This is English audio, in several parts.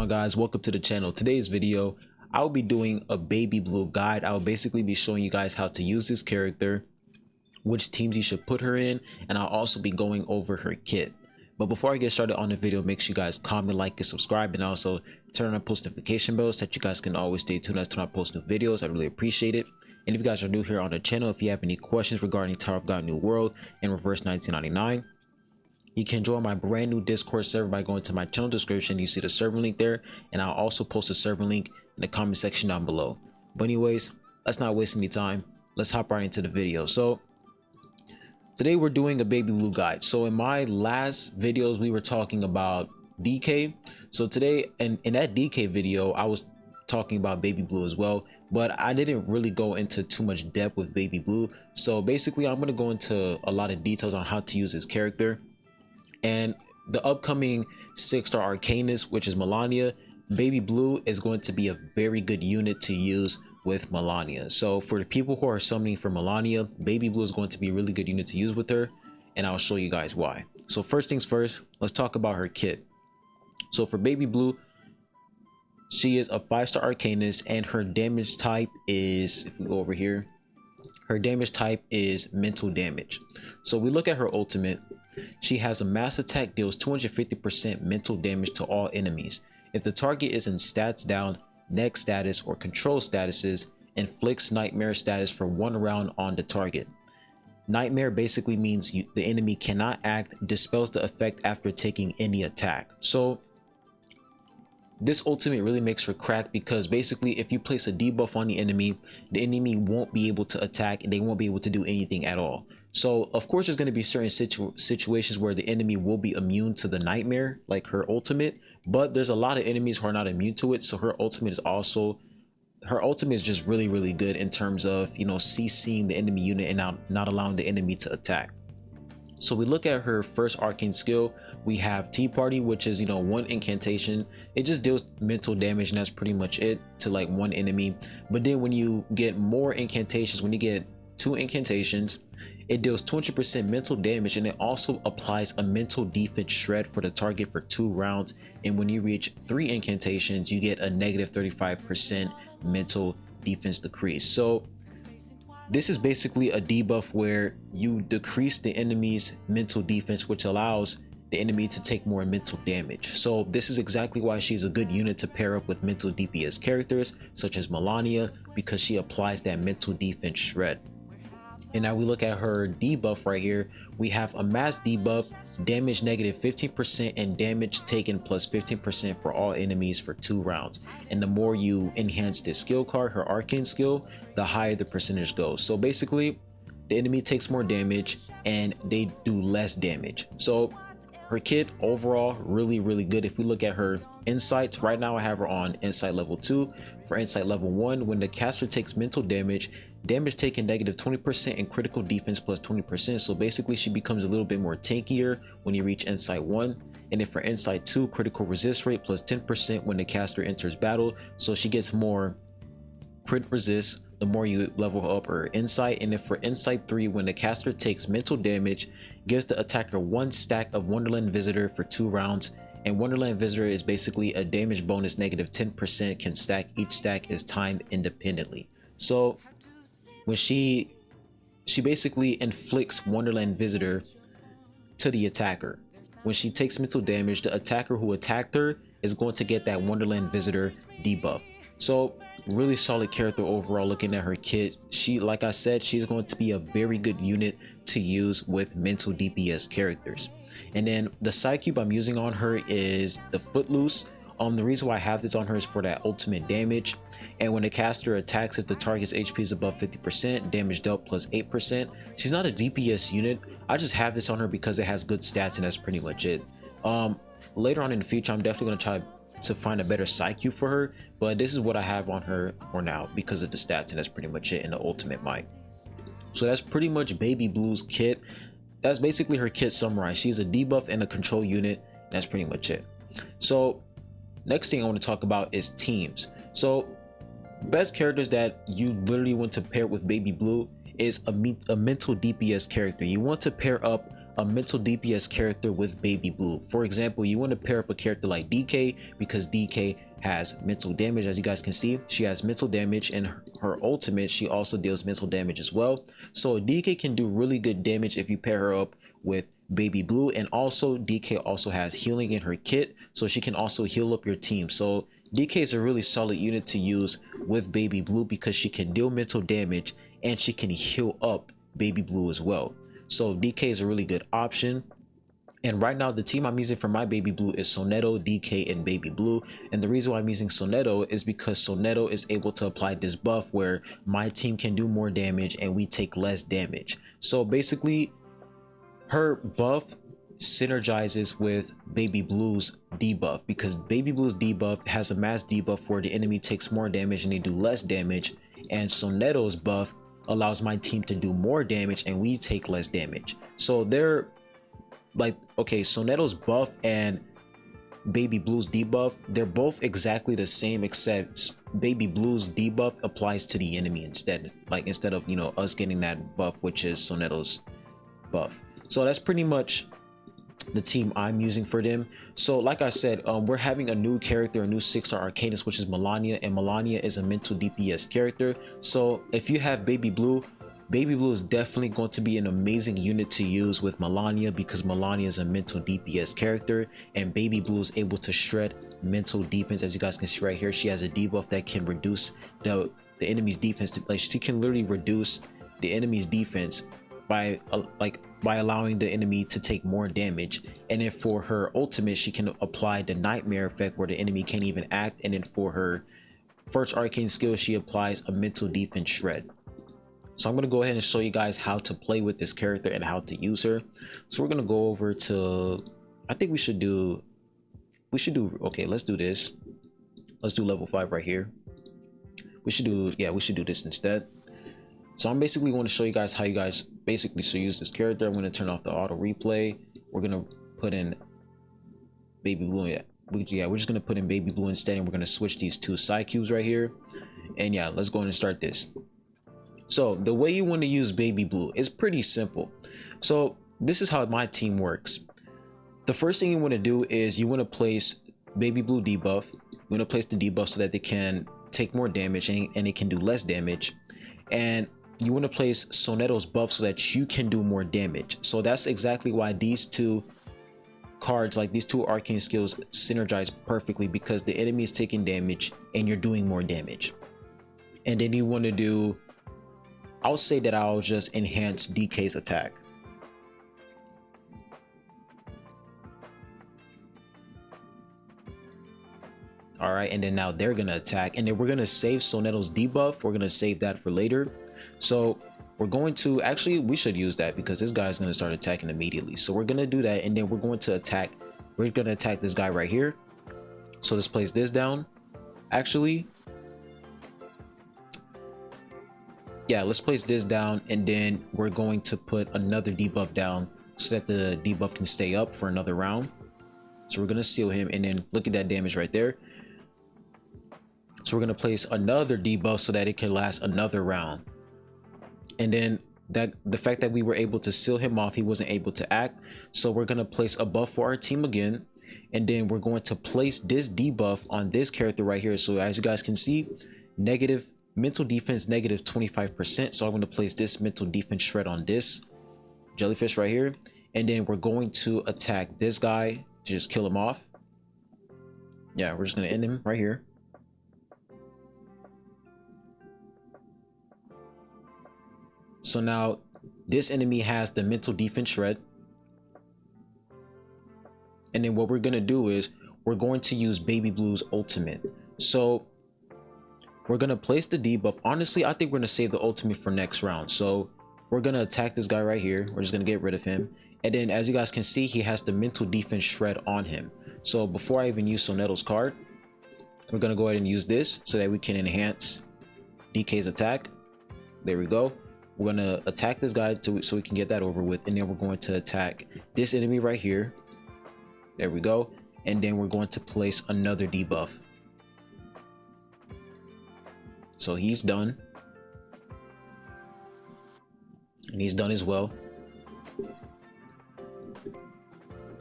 on, guys? Welcome to the channel. Today's video, I'll be doing a baby blue guide. I'll basically be showing you guys how to use this character, which teams you should put her in, and I'll also be going over her kit. But before I get started on the video, make sure you guys comment, like, and subscribe, and also turn on post notification bells so that you guys can always stay tuned as to when I post new videos. I really appreciate it. And if you guys are new here on the channel, if you have any questions regarding Tower of God New World and Reverse 1999, you can join my brand new Discord server by going to my channel description. You see the server link there, and I'll also post a server link in the comment section down below. But anyways, let's not waste any time. Let's hop right into the video. So today we're doing a baby blue guide. So in my last videos, we were talking about DK. So today, in that DK video, I was talking about baby blue as well, but I didn't really go into too much depth with baby blue. So basically, I'm going to go into a lot of details on how to use this character. And the upcoming 6-star Arcanist, which is Melania, baby blue is going to be a very good unit to use with Melania. So for the people who are summoning for Melania, baby blue is going to be a really good unit to use with her, and I'll show you guys why. So first things first, let's talk about her kit. So for baby blue, she is a 5-star Arcanist, and her damage type is, if we go over here, her damage type is mental damage. So we look at her ultimate. She has a mass attack, deals 250% mental damage to all enemies. If the target is in stats down, next status, or control statuses, inflicts nightmare status for 1 round on the target. Nightmare basically means the enemy cannot act, dispels the effect after taking any attack. So this ultimate really makes her crack, because basically if you place a debuff on the enemy won't be able to attack, and they won't be able to do anything at all. So of course there's going to be certain situations where the enemy will be immune to the nightmare, like her ultimate, but there's a lot of enemies who are not immune to it. So her ultimate is just really good in terms of, you know, CCing the enemy unit and not allowing the enemy to attack. So we look at her first arcane skill. We have Tea Party, which is, you know, 1 incantation. It just deals mental damage, and that's pretty much it to like 1 enemy. But then when you get more incantations, when you get 2 incantations, it deals 200% mental damage, and it also applies a mental defense shred for the target for 2 rounds. And when you reach 3 incantations, you get a negative 35% mental defense decrease. So this is basically a debuff where you decrease the enemy's mental defense, which allows the enemy to take more mental damage. So this is exactly why she's a good unit to pair up with mental DPS characters such as Melania, because she applies that mental defense shred. And now we look at her debuff right here. We have a mass debuff, damage negative 15%, and damage taken plus 15% for all enemies for 2 rounds. And the more you enhance this skill card, her arcane skill, the higher the percentage goes. So basically the enemy takes more damage and they do less damage. So her kit overall really good. If we look at her insights, right now I have her on insight level 2. For insight level 1, when the caster takes mental damage, damage taken negative 20% and critical defense plus 20%. So basically she becomes a little bit more tankier when you reach insight 1. And then for insight 2, critical resist rate plus 10% when the caster enters battle. So she gets more crit resist the more you level up her insight. And if for insight 3, when the caster takes mental damage, gives the attacker 1 stack of Wonderland Visitor for 2 rounds. And Wonderland Visitor is basically a damage bonus negative 10%, can stack. Each stack is timed independently. So when she basically inflicts Wonderland Visitor to the attacker. When she takes mental damage, the attacker who attacked her is going to get that Wonderland Visitor debuff. So really solid character overall. Looking at her kit, she, like I said, she's going to be a very good unit to use with mental DPS characters. And then the side cube I'm using on her is the Footloose. The reason why I have this on her is for that ultimate damage. And when the caster attacks, if the target's HP is above 50%, damage dealt plus 8%. She's not a DPS unit. I just have this on her because it has good stats, and that's pretty much it. Later on in the future, I'm definitely going to try to find a better side cube for her, but this is what I have on her for now because of the stats, and that's pretty much it in the ultimate might. So that's pretty much baby blue's kit. That's basically her kit summarized. She's a debuff and a control unit, and that's pretty much it. So next thing I want to talk about is teams. So best characters that you literally want to pair with baby blue is a mental DPS character. You want to pair up a mental DPS character with baby blue. For example, you want to pair up a character like DK because DK has mental damage. As you guys can see, she has mental damage, and her ultimate, she also deals mental damage as well. So DK can do really good damage if you pair her up with baby blue. And also DK also has healing in her kit, so she can also heal up your team. So DK is a really solid unit to use with baby blue because she can deal mental damage and she can heal up baby blue as well. So DK is a really good option. And right now the team I'm using for my baby blue is Soneto, DK, and baby blue. And the reason why I'm using Soneto is because Soneto is able to apply this buff where my team can do more damage and we take less damage. So basically her buff synergizes with baby blue's debuff, because baby blue's debuff has a mass debuff where the enemy takes more damage and they do less damage, and Soneto's buff allows my team to do more damage and we take less damage. So they're like, okay, Soneto's buff and baby blue's debuff, they're both exactly the same, except baby blue's debuff applies to the enemy instead, like instead of, you know, us getting that buff, which is Soneto's buff. So that's pretty much the team I'm using for them. So like I said, we're having a new character, a new 6-star Arcanist, which is Melania, and Melania is a mental DPS character. So if you have baby blue is definitely going to be an amazing unit to use with Melania, because Melania is a mental DPS character and baby blue is able to shred mental defense. As you guys can see right here, she has a debuff that can reduce the enemy's defense to, like, she can literally reduce the enemy's defense by allowing the enemy to take more damage. And then for her ultimate, she can apply the nightmare effect where the enemy can't even act. And then for her first arcane skill, she applies a mental defense shred. So I'm going to go ahead and show you guys how to play with this character and how to use her. So we're going to go over to, I think we should do, okay, let's do this. Let's do level 5 right here. We should do this instead. So I'm basically going to show you guys how you guys basically should use this character. I'm going to turn off the auto replay. We're going to put in baby blue. We're just going to put in baby blue instead, and we're going to switch these two side cubes right here. And yeah, let's go ahead and start this. So the way you want to use baby blue is pretty simple. So this is how my team works. The first thing you want to do is you want to place baby blue debuff. You want to place the debuff so that they can take more damage and they can do less damage. And you want to place Soneto's buff so that you can do more damage. So that's exactly why these two cards, like these two arcane skills, synergize perfectly, because the enemy is taking damage and you're doing more damage. And then you want to do, I'll say that I'll just enhance DK's attack. All right, and then now they're gonna attack, and then we're gonna save Soneto's debuff. We're gonna save that for later. So we're going to, actually we should use that because this guy's gonna start attacking immediately. So we're gonna do that, and then we're going to attack. We're gonna attack this guy right here. So let's place this down. Actually, yeah, let's place this down, and then we're going to put another debuff down so that the debuff can stay up for another round. So we're gonna seal him, and then look at that damage right there. So we're gonna place another debuff so that it can last another round. And then the fact that we were able to seal him off, he wasn't able to act. So we're gonna place a buff for our team again, and then we're going to place this debuff on this character right here. So as you guys can see, negative mental defense, negative 25%. So I'm going to place this mental defense shred on this jellyfish right here, and then we're going to attack this guy to just kill him off. Yeah, we're just going to end him right here. So now this enemy has the mental defense shred, and then what we're going to do is we're going to use baby blue's ultimate. So we're going to place the debuff. Honestly, I think we're going to save the ultimate for next round. So we're going to attack this guy right here. We're just going to get rid of him. And then as you guys can see, he has the mental defense shred on him. So before I even use Soneto's card, we're going to go ahead and use this so that we can enhance DK's attack. There we go. We're going to attack this guy so we can get that over with. And then we're going to attack this enemy right here. There we go. And then we're going to place another debuff. So he's done. And he's done as well.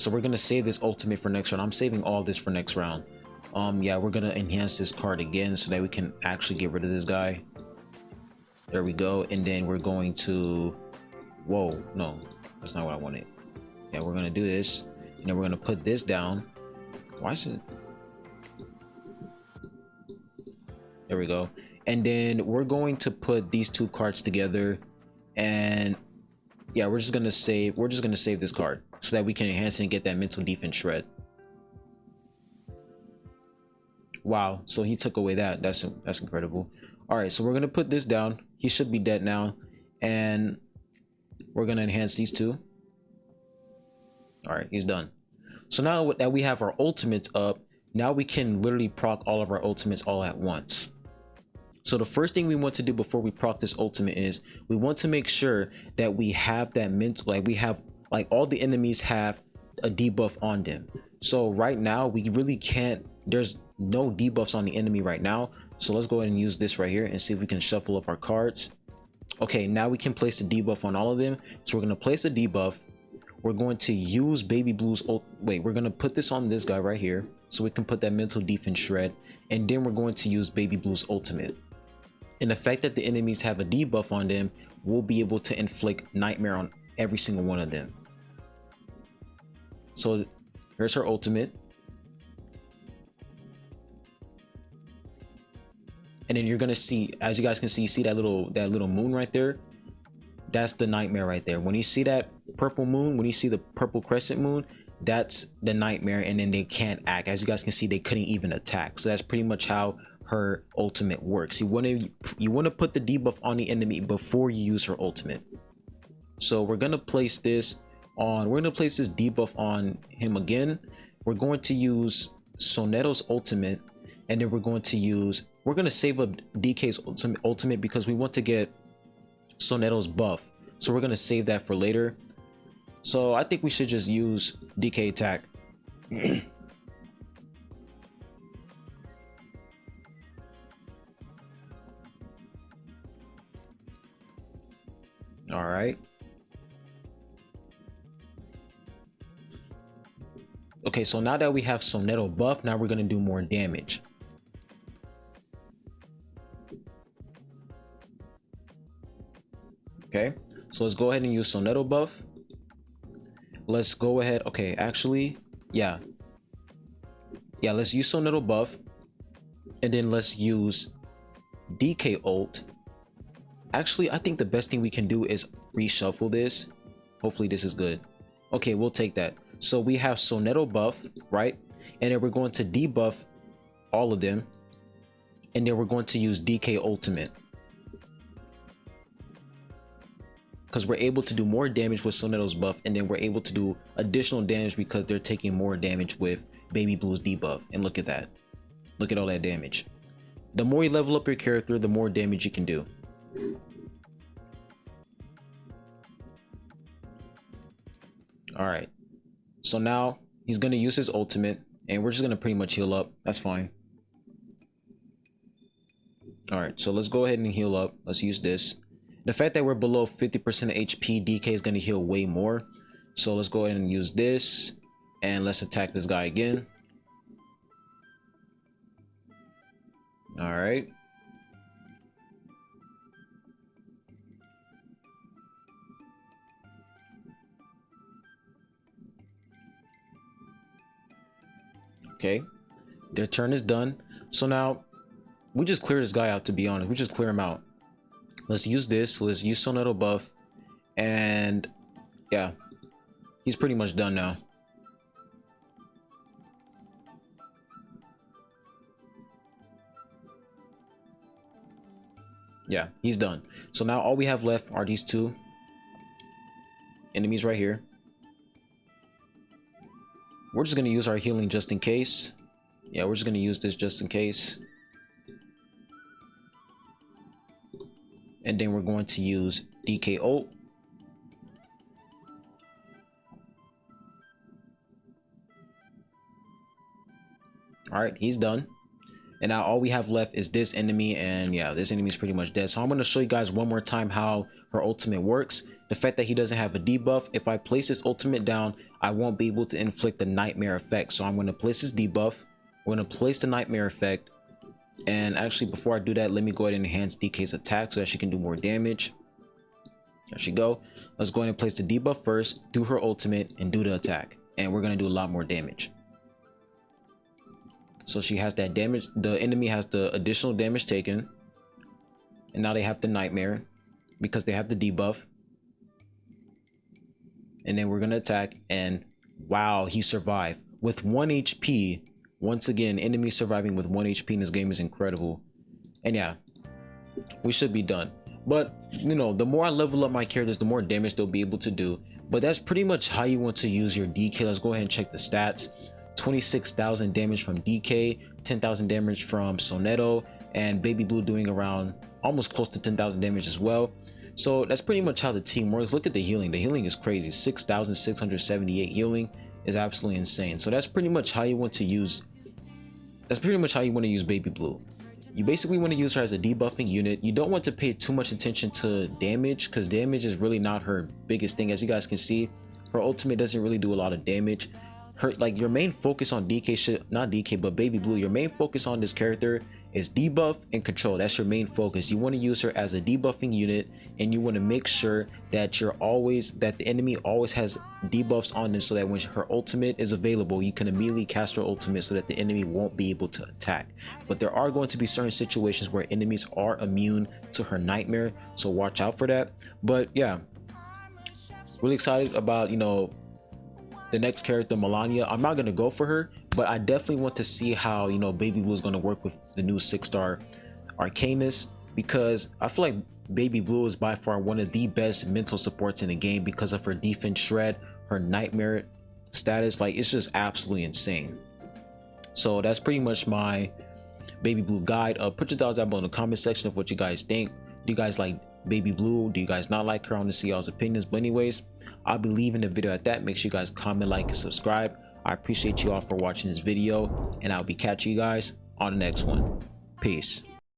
So we're gonna save this ultimate for next round. I'm saving all this for next round. Yeah, we're gonna enhance this card again so that we can actually get rid of this guy. There we go. And then we're going to, whoa, no, that's not what I wanted. Yeah, we're gonna do this, and then we're gonna put this down. Why is it? There we go. And then we're going to put these two cards together, and yeah, we're just gonna save this card so that we can enhance it and get that mental defense shred. Wow, so he took away that. That's incredible. All right, so we're gonna put this down. He should be dead now, and we're gonna enhance these two. All right, he's done. So now that we have our ultimates up, now we can literally proc all of our ultimates all at once. So the first thing we want to do before we proc this ultimate is we want to make sure that we have that mental, like we have, like all the enemies have a debuff on them. So right now we really can't, there's no debuffs on the enemy right now. So let's go ahead and use this right here and see if we can shuffle up our cards. Okay, now we can place the debuff on all of them. So we're going to place a debuff. We're going to use Baby Blue's we're going to put this on this guy right here so we can put that mental defense shred, and then we're going to use Baby Blue's ultimate. And the fact that the enemies have a debuff on them, we'll be able to inflict nightmare on every single one of them. So here's her ultimate. And then you're gonna see, as you guys can see that little moon right there? That's the nightmare right there. When you see that purple moon, when you see the purple crescent moon, that's the nightmare, and then they can't act. As you guys can see, they couldn't even attack. So that's pretty much how her ultimate works. You want to put the debuff on the enemy before you use her ultimate. So we're gonna place this debuff on him again. We're going to use Soneto's ultimate, and then we're going to save up DK's ultimate because we want to get Soneto's buff. So we're going to save that for later. So I think we should just use DK attack. All right. Okay, so now that we have Soneto buff, now we're going to do more damage. Okay, so let's go ahead and use Soneto buff. Let's go ahead. Okay, actually, yeah, let's use Soneto buff, and then let's use DK ult. Actually, I think the best thing we can do is reshuffle this. Hopefully this is good. Okay, we'll take that. So we have Soneto buff, right? And then we're going to debuff all of them, and then we're going to use DK ultimate, because we're able to do more damage with Soneto's buff, and then we're able to do additional damage because they're taking more damage with Baby Blue's debuff. And look at that. Look at all that damage. The more you level up your character, the more damage you can do. All right. So now he's going to use his ultimate, and we're just going to pretty much heal up. That's fine. All right. So let's go ahead and heal up. Let's use this. The fact that we're below 50% of HP, DK is going to heal way more. So let's go ahead and use this, and let's attack this guy again. All right. Okay, their turn is done. So now we just clear this guy out, to be honest. We just clear him out. Let's use this. Let's use Soneto buff. And yeah, he's pretty much done now. Yeah, he's done. So now all we have left are these two enemies right here. We're just going to use our healing just in case. Yeah, we're just going to use this just in case. And then we're going to use DK ult. All right, he's done. And now all we have left is this enemy, and yeah, this enemy is pretty much dead. So I'm going to show you guys one more time how her ultimate works. The fact that he doesn't have a debuff, if I place his ultimate down, I won't be able to inflict the nightmare effect. So I'm going to place his debuff, we're going to place the nightmare effect, and actually before I do that, let me go ahead and enhance DK's attack so that she can do more damage. There she go. Let's go ahead and place the debuff first, do her ultimate, and do the attack, and we're going to do a lot more damage. So she has that damage, the enemy has the additional damage taken, and now they have the nightmare because they have the debuff. And then we're gonna attack, and wow, he survived with 1 HP. Once again, enemy surviving with 1 HP in this game is incredible. And yeah, we should be done. But you know, the more I level up my characters, the more damage they'll be able to do. But that's pretty much how you want to use your DK. Let's go ahead and check the stats. 26,000 damage from DK, 10,000 damage from Soneto, and Baby Blue doing around almost close to 10,000 damage as well. So that's pretty much how the team works. Look at the healing. The healing is crazy. 6,678 healing is absolutely insane. So that's pretty much how you want to use. That's pretty much how you want to use Baby Blue. You basically want to use her as a debuffing unit. You don't want to pay too much attention to damage because damage is really not her biggest thing. As you guys can see, her ultimate doesn't really do a lot of damage. Her, like, your main focus on DK shit, not DK but Baby Blue, your main focus on this character is debuff and control. That's your main focus. You want to use her as a debuffing unit, and you want to make sure that the enemy always has debuffs on them, so that when her ultimate is available, you can immediately cast her ultimate so that the enemy won't be able to attack. But there are going to be certain situations where enemies are immune to her nightmare, so watch out for that. But yeah, really excited about, you know, the next character, Melania. I'm not gonna go for her, but I definitely want to see how, you know, Baby Blue is gonna work with the new 6-star Arcanist, because I feel like Baby Blue is by far one of the best mental supports in the game because of her defense shred, her nightmare status. Like, it's just absolutely insane. So that's pretty much my Baby Blue guide. Put your thoughts down below in the comment section of what you guys think. Do you guys like Baby Blue? Do you guys not like her? I want to see y'all's opinions. But anyways, I'll be leaving the video at that. Make sure you guys comment, like, and subscribe. I appreciate you all for watching this video, and I'll be catching you guys on the next one. Peace.